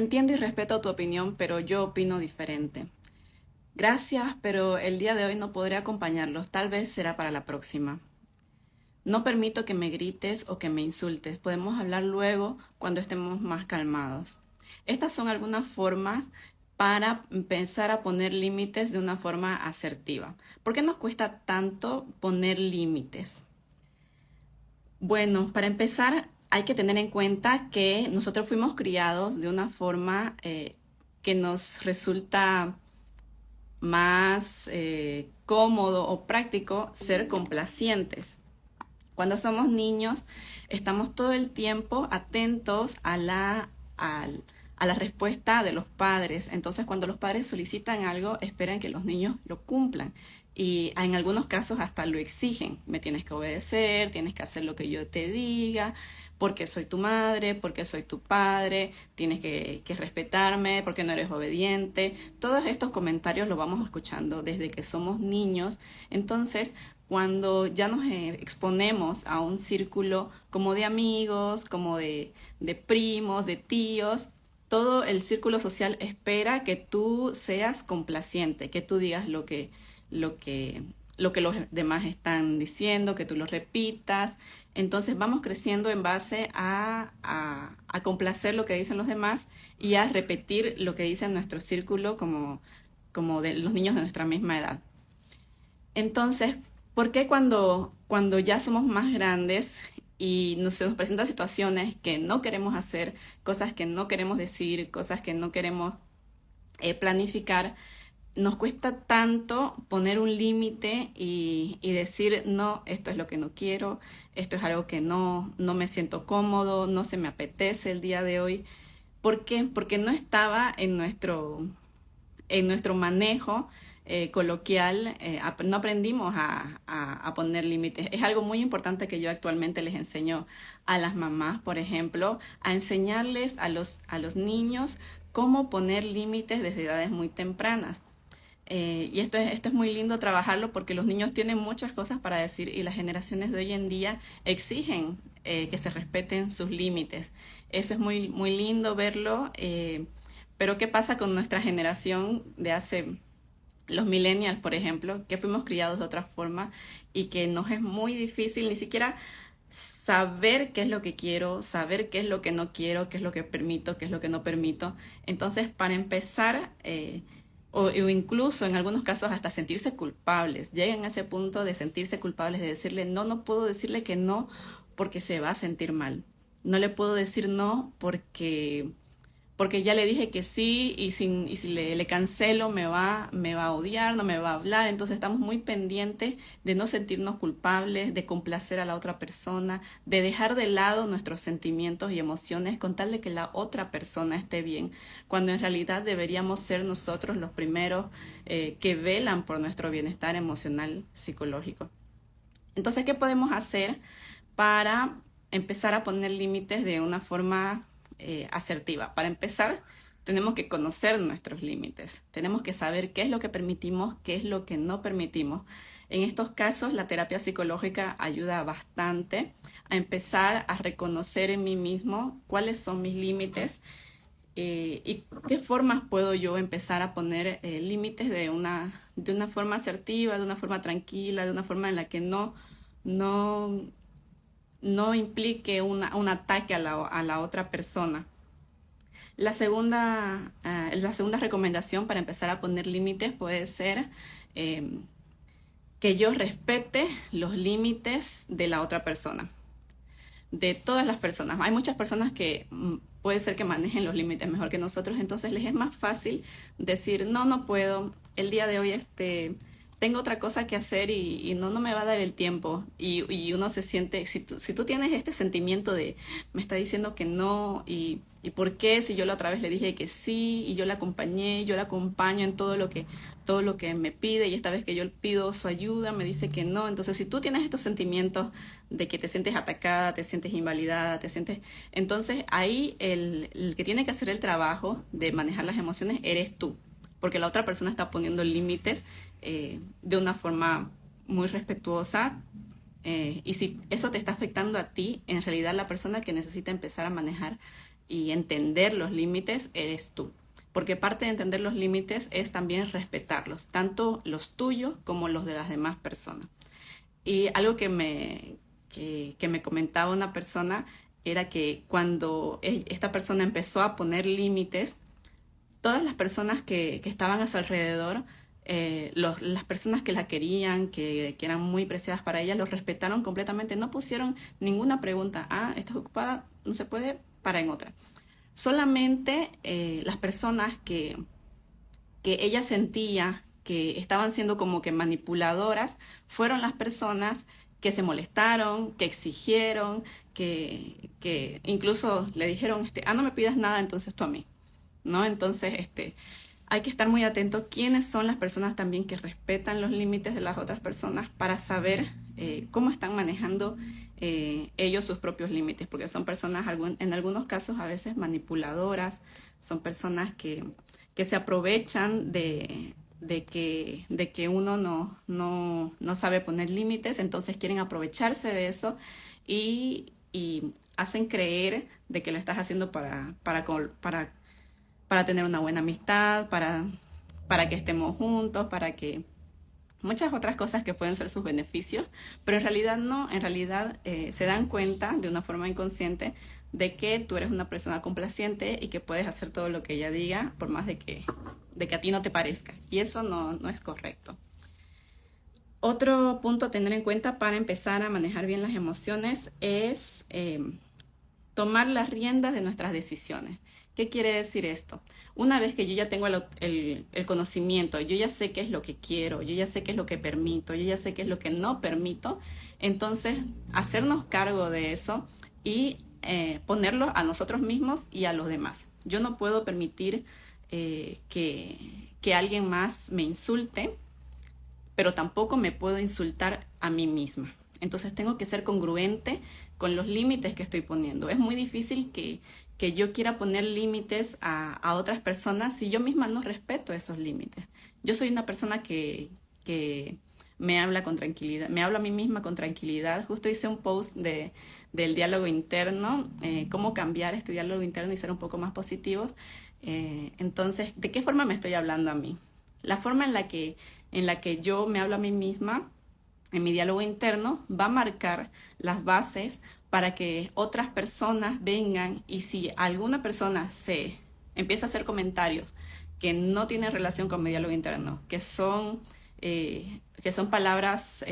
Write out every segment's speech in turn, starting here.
Entiendo y respeto tu opinión, pero yo opino diferente. Gracias, pero el día de hoy no podré acompañarlos. Tal vez será para la próxima. No permito que me grites o que me insultes. Podemos hablar luego cuando estemos más calmados. Estas son algunas formas para empezar a poner límites de una forma asertiva. ¿Por qué nos cuesta tanto poner límites? Bueno, para empezar, hay que tener en cuenta que nosotros fuimos criados de una forma que nos resulta más cómodo o práctico ser complacientes. Cuando somos niños, estamos todo el tiempo atentos a la respuesta de los padres. Entonces, cuando los padres solicitan algo, esperan que los niños lo cumplan. Y en algunos casos hasta lo exigen. Me tienes que obedecer, tienes que hacer lo que yo te diga, porque soy tu madre, porque soy tu padre, tienes que respetarme, porque no eres obediente. Todos estos comentarios los vamos escuchando desde que somos niños. Entonces, cuando ya nos exponemos a un círculo como de amigos, como de primos, de tíos, todo el círculo social espera que tú seas complaciente, que tú digas lo que, lo que los demás están diciendo, que tú lo repitas. Entonces vamos creciendo en base a complacer lo que dicen los demás y a repetir lo que dice nuestro círculo como de los niños de nuestra misma edad. Entonces, ¿por qué cuando ya somos más grandes y se nos presentan situaciones que no queremos hacer, cosas que no queremos decir, cosas que no queremos planificar, nos cuesta tanto poner un límite y decir, no, esto es lo que no quiero, esto es algo que no me siento cómodo, no se me apetece el día de hoy? ¿Por qué? Porque no estaba en nuestro manejo coloquial, no aprendimos a poner límites. Es algo muy importante que yo actualmente les enseño a las mamás, por ejemplo, a enseñarles a los niños cómo poner límites desde edades muy tempranas. Y esto es muy lindo trabajarlo porque los niños tienen muchas cosas para decir y las generaciones de hoy en día exigen que se respeten sus límites. Eso es muy, muy lindo verlo, pero ¿qué pasa con nuestra generación de hace los millennials, por ejemplo, que fuimos criados de otra forma y que nos es muy difícil ni siquiera saber qué es lo que quiero, saber qué es lo que no quiero, qué es lo que permito, qué es lo que no permito? Entonces, para empezar, o incluso en algunos casos hasta sentirse culpables, llegan a ese punto de sentirse culpables, de decirle no, no puedo decirle que no porque se va a sentir mal. No le puedo decir no porque ya le dije que sí y si le cancelo me va a odiar, no me va a hablar. Entonces estamos muy pendientes de no sentirnos culpables, de complacer a la otra persona, de dejar de lado nuestros sentimientos y emociones con tal de que la otra persona esté bien, cuando en realidad deberíamos ser nosotros los primeros que velan por nuestro bienestar emocional, psicológico. Entonces, ¿qué podemos hacer para empezar a poner límites de una forma asertiva? Para empezar, tenemos que conocer nuestros límites. Tenemos que saber qué es lo que permitimos, qué es lo que no permitimos. En estos casos, la terapia psicológica ayuda bastante a empezar a reconocer en mí mismo cuáles son mis límites y qué formas puedo yo empezar a poner límites de una forma asertiva, de una forma tranquila, de una forma en la que no, no implique un ataque a la otra persona. La segunda recomendación para empezar a poner límites puede ser eh, que yo respete los límites de la otra persona, de todas las personas. Hay muchas personas que puede ser que manejen los límites mejor que nosotros, entonces les es más fácil decir, no, no puedo, el día de hoy tengo otra cosa que hacer y no me va a dar el tiempo. Y uno se siente, si tú tienes este sentimiento de, me está diciendo que no, y por qué, si yo la otra vez le dije que sí, y yo la acompañé, yo la acompaño en todo lo que me pide, y esta vez que yo pido su ayuda, me dice que no. Entonces, si tú tienes estos sentimientos de que te sientes atacada, te sientes invalidada, entonces ahí el que tiene que hacer el trabajo de manejar las emociones eres tú, porque la otra persona está poniendo límites de una forma muy respetuosa, y si eso te está afectando a ti, en realidad la persona que necesita empezar a manejar y entender los límites eres tú. Porque parte de entender los límites es también respetarlos, tanto los tuyos como los de las demás personas. Y algo que me comentaba una persona era que cuando esta persona empezó a poner límites, todas las personas que estaban a su alrededor, las personas que la querían, que eran muy preciadas para ella, los respetaron completamente. No pusieron ninguna pregunta. Ah, estás ocupada, no se puede, para en otra. Solamente las personas que ella sentía que estaban siendo como que manipuladoras fueron las personas que se molestaron, que exigieron, que incluso le dijeron, no me pidas nada, entonces tú a mí, ¿no? Entonces, hay que estar muy atento quiénes son las personas también que respetan los límites de las otras personas para saber cómo están manejando ellos sus propios límites, porque son personas en algunos casos a veces manipuladoras, son personas que se aprovechan de que uno no sabe poner límites, entonces quieren aprovecharse de eso y hacen creer de que lo estás haciendo para tener una buena amistad, para que estemos juntos, para que muchas otras cosas que pueden ser sus beneficios, pero en realidad no, en realidad se dan cuenta de una forma inconsciente de que tú eres una persona complaciente y que puedes hacer todo lo que ella diga por más de que a ti no te parezca, y eso no es correcto. Otro punto a tener en cuenta para empezar a manejar bien las emociones es tomar las riendas de nuestras decisiones. ¿Qué quiere decir esto? Una vez que yo ya tengo el conocimiento, yo ya sé qué es lo que quiero, yo ya sé qué es lo que permito, yo ya sé qué es lo que no permito, entonces hacernos cargo de eso y ponerlo a nosotros mismos y a los demás. Yo no puedo permitir que alguien más me insulte, pero tampoco me puedo insultar a mí misma. Entonces tengo que ser congruente con los límites que estoy poniendo. Es muy difícil que yo quiera poner límites a otras personas si yo misma no respeto esos límites. Yo soy una persona que me habla con tranquilidad, me hablo a mí misma con tranquilidad. Justo hice un post del diálogo interno, cómo cambiar este diálogo interno y ser un poco más positivos. Entonces, ¿de qué forma me estoy hablando a mí? La forma en la que yo me hablo a mí misma en mi diálogo interno va a marcar las bases para que otras personas vengan, y si alguna persona se empieza a hacer comentarios que no tienen relación con mi diálogo interno, que son palabras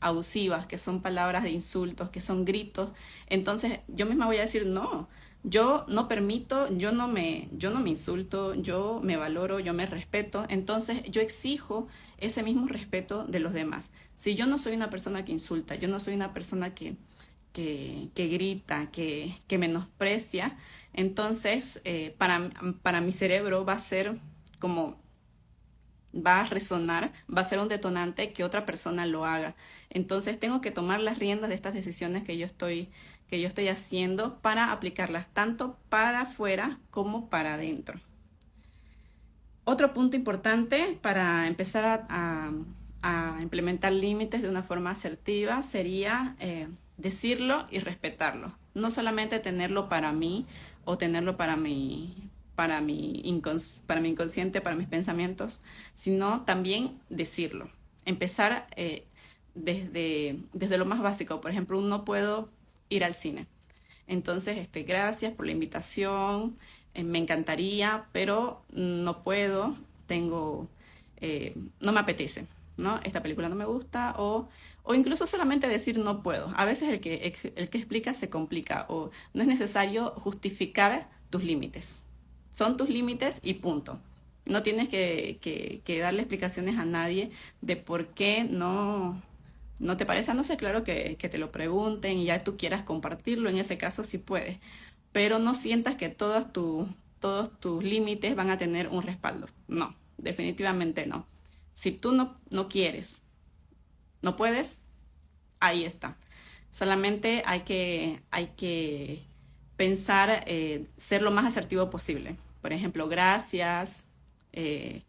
abusivas, que son palabras de insultos, que son gritos, entonces yo misma voy a decir no. Yo no permito, yo no me insulto, yo me valoro, yo me respeto, entonces yo exijo ese mismo respeto de los demás. Si yo no soy una persona que insulta, yo no soy una persona que grita, que menosprecia, entonces para mi cerebro va a ser como, va a resonar, va a ser un detonante que otra persona lo haga. Entonces tengo que tomar las riendas de estas decisiones que yo estoy haciendo para aplicarlas tanto para afuera como para adentro. Otro punto importante para empezar a implementar límites de una forma asertiva sería decirlo y respetarlo. No solamente tenerlo para mí o tenerlo para mi inconsciente, para mis pensamientos, sino también decirlo. Empezar desde lo más básico. Por ejemplo, no puedo ir al cine. Entonces, gracias por la invitación, me encantaría, pero no puedo, no me apetece, ¿no? Esta película no me gusta, o incluso solamente decir no puedo. A veces el que explica se complica, o no es necesario justificar tus límites. Son tus límites y punto. No tienes que darle explicaciones a nadie de por qué no te parece. No sé, claro que te lo pregunten y ya tú quieras compartirlo, en ese caso sí puedes, pero no sientas que todos tus límites van a tener un respaldo. No, definitivamente no. Si tú no quieres, no puedes, ahí está. Solamente hay que pensar, ser lo más asertivo posible. Por ejemplo, gracias, qué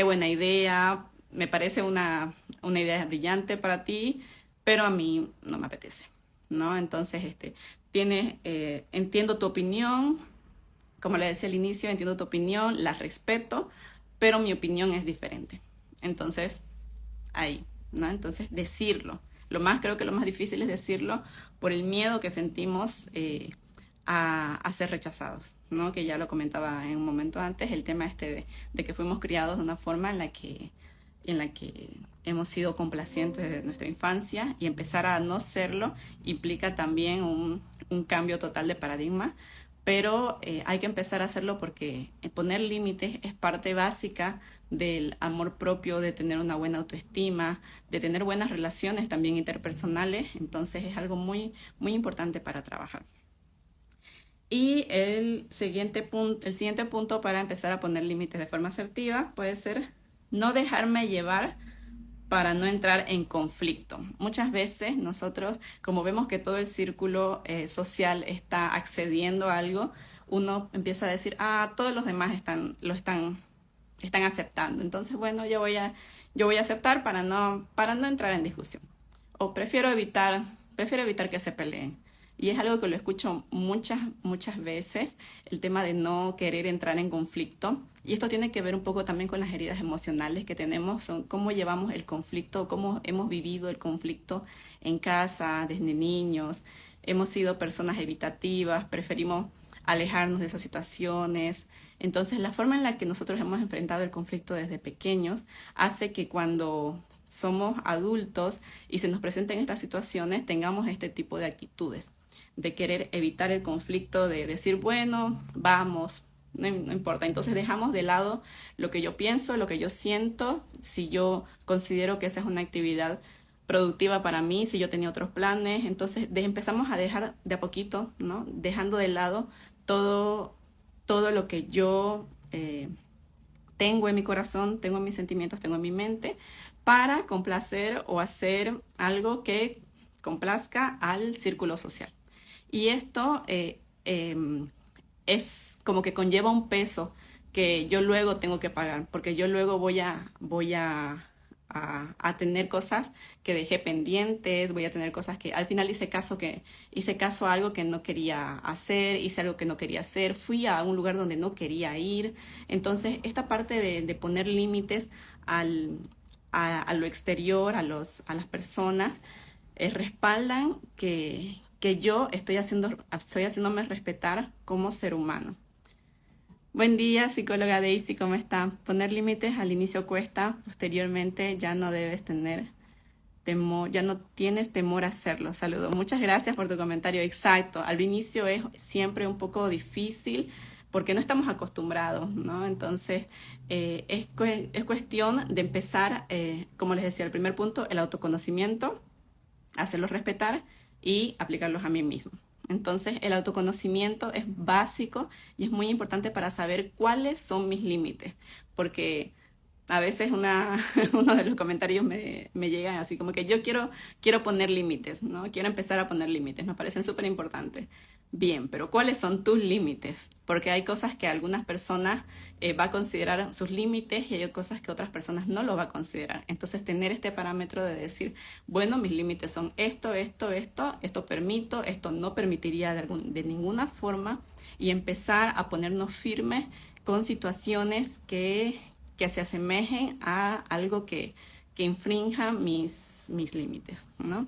buena idea, me parece una idea brillante para ti, pero a mí no me apetece, ¿no? Entonces, entiendo tu opinión, como le decía al inicio, entiendo tu opinión, la respeto, pero mi opinión es diferente. Entonces, ahí, ¿no? Entonces, decirlo. Creo que lo más difícil es decirlo por el miedo que sentimos a ser rechazados, ¿no? Que ya lo comentaba en un momento antes, el tema de que fuimos criados de una forma en la que hemos sido complacientes desde nuestra infancia, y empezar a no serlo implica también un cambio total de paradigma, pero hay que empezar a hacerlo porque poner límites es parte básica del amor propio, de tener una buena autoestima, de tener buenas relaciones también interpersonales. Entonces es algo muy, muy importante para trabajar. Y el siguiente punto para empezar a poner límites de forma asertiva puede ser no dejarme llevar para no entrar en conflicto. Muchas veces nosotros, como vemos que todo el círculo social está accediendo a algo, uno empieza a decir, todos los demás lo están aceptando. Entonces, bueno, yo voy a aceptar para no entrar en discusión. O prefiero evitar que se peleen. Y es algo que lo escucho muchas veces, el tema de no querer entrar en conflicto. Y esto tiene que ver un poco también con las heridas emocionales que tenemos, son cómo llevamos el conflicto, cómo hemos vivido el conflicto en casa, desde niños. Hemos sido personas evitativas, preferimos alejarnos de esas situaciones. Entonces, la forma en la que nosotros hemos enfrentado el conflicto desde pequeños hace que cuando somos adultos y se nos presenten estas situaciones, tengamos este tipo de actitudes, de querer evitar el conflicto, de decir, bueno, vamos, no importa. Entonces dejamos de lado lo que yo pienso, lo que yo siento, si yo considero que esa es una actividad productiva para mí, si yo tenía otros planes. Entonces empezamos a dejar de a poquito, ¿no? Dejando de lado todo lo que yo tengo en mi corazón, tengo en mis sentimientos, tengo en mi mente, para complacer o hacer algo que complazca al círculo social. Y esto es como que conlleva un peso que yo luego tengo que pagar, porque yo luego voy a tener cosas que dejé pendientes, voy a tener cosas que al final hice caso a algo que no quería hacer, hice algo que no quería hacer, fui a un lugar donde no quería ir. Entonces, esta parte de poner límites a lo exterior, a las personas, respaldan que yo estoy haciéndome respetar como ser humano. Buen día, psicóloga Daisy, ¿cómo está? Poner límites al inicio cuesta, posteriormente ya no debes tener temor, ya no tienes temor a hacerlo. Saludos. Muchas gracias por tu comentario. Exacto, al inicio es siempre un poco difícil porque no estamos acostumbrados, ¿no? Entonces, es cuestión de empezar, como les decía, el primer punto, el autoconocimiento, hacerlos respetar y aplicarlos a mí mismo. Entonces, el autoconocimiento es básico y es muy importante para saber cuáles son mis límites, porque a veces uno de los comentarios me llega así como que yo quiero poner límites, ¿no? Quiero empezar a poner límites, me parecen súper importantes. Bien, pero ¿cuáles son tus límites? Porque hay cosas que algunas personas va a considerar sus límites y hay cosas que otras personas no lo va a considerar. Entonces, tener este parámetro de decir, bueno, mis límites son esto permito, esto no permitiría de ninguna forma, y empezar a ponernos firmes con situaciones que se asemejen a algo que infrinja mis límites, ¿no?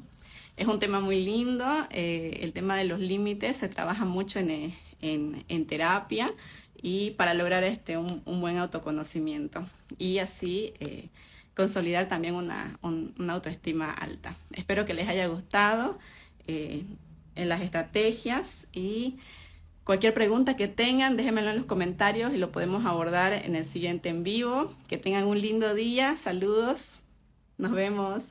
Es un tema muy lindo, el tema de los límites se trabaja mucho en terapia, y para lograr un buen autoconocimiento y así consolidar también una autoestima alta. Espero que les haya gustado en las estrategias, y cualquier pregunta que tengan, déjenmelo en los comentarios y lo podemos abordar en el siguiente en vivo. Que tengan un lindo día, saludos, nos vemos.